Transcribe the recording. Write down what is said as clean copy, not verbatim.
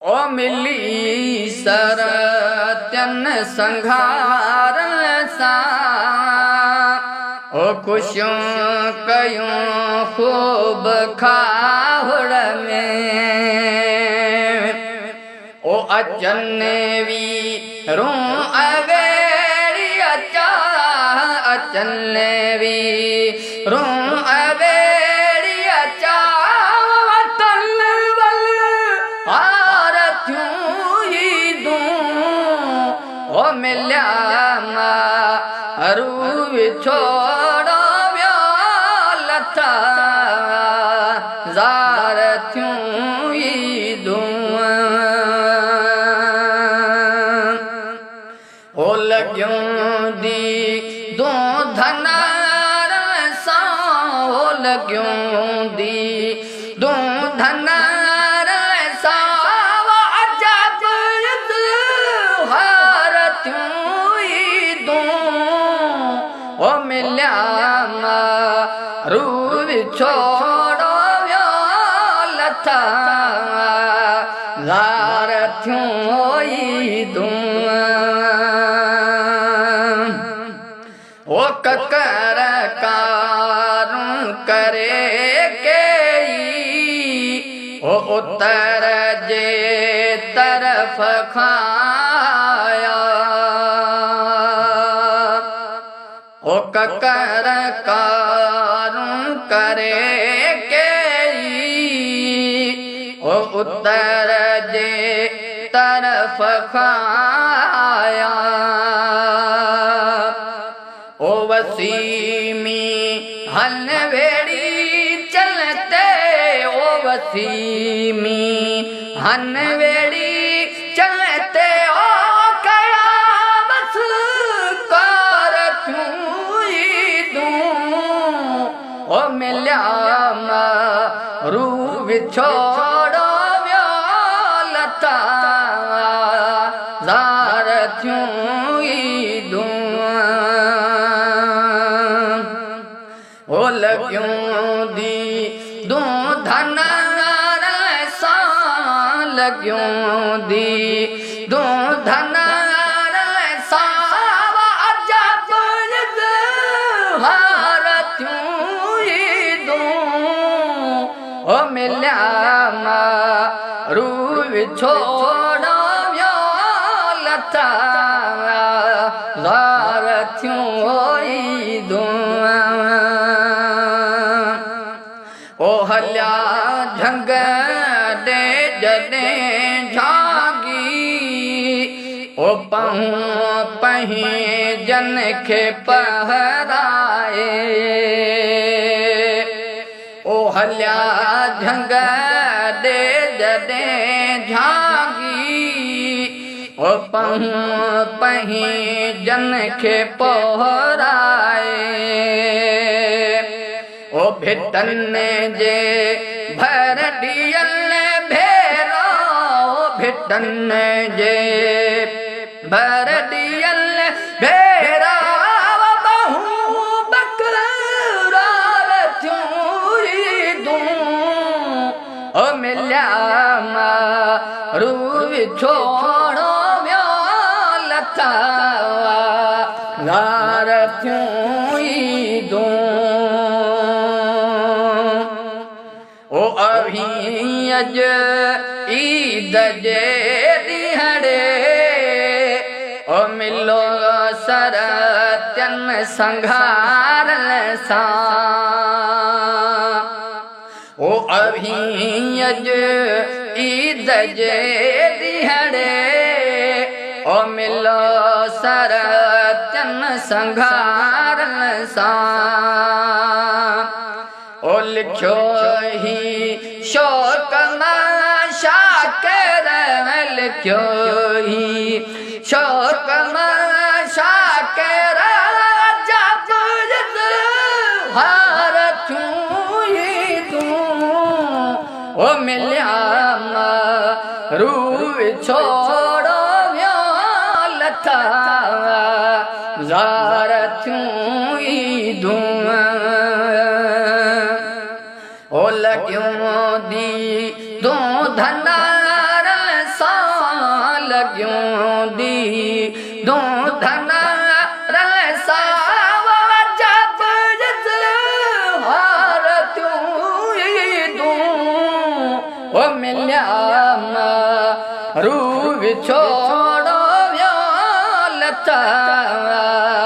ओ मिली सरत्यन संघार सा ओ खुशियों कयूं खूब खाहुड़ में ओ अचन वी रू अवेड़ी अचा अचन वी रू अवेड़ी अचा वतन वल आरतियूं ही दूं ओ मिलिया मारू विछोड़ो वियो लथा ज़ारतियूं ही दूं ओ लॻियूं दी दो धनार सां ओ लॻियूं दी दो धनार सां अजब हारतियूं ही दूं ओ मिलिया मारू विछोड़ो वियो लथा ज़ारतियूं ही दूं ओ ककर कारूं करे कई ओ उतर जे तरफ खाया ओ ककर कारूं करे कई ओ उतर जे तरफ खाया ओ वसीमी हन वेड़ी चलते ओ वसीमी हन वेड़ी चलते ओ कयामत कारतियूं ही दूं ओ मिलिया मारू विछोड़ो वियो लथा ज़ारतियूं ही दूं ओ लॻियूं दी दो धनार सां लॻियूं दी दो धनार सां अजब हारतियूं ही दूं ओ मिलिया मारू विछोड़ो वियो लथा ज़ारतियूं ही दूं ओ हलिया झंग दे जॾहिं झांगी ओ पहूं पहीं जन खे पहराए ओ हलिया झंग दे जॾहिं झांगी ओ पहूं पहीं जन खे पहराए ओ भिटन जे भर ॾियल भेरो भिटन जे भर ॾियल भेरा बहू बकरारतियूं ही दूं ओ मिलिया मारू विछोड़ो वियो लथा ज़ारतियूं ही दूं ओ अभी अज ईद जे ॾींहड़े ओ मिलो सरत्यन संघार सां ओ अभी अज ईद जे ॾींहड़े ओ मिलो सरत्यन संघार सां ओ लिखियो ही शौक़ मां शाकिर लिखियो ही शौक़ मां शाकिर जब हारतियूं ही दूं ओ मिलिया मारू विछोड़ो वियो लथा ज़ारतियूं ही दूं ओ लॻियूं दी दो धनार सां રૂ વિછોડો વ્યો લતા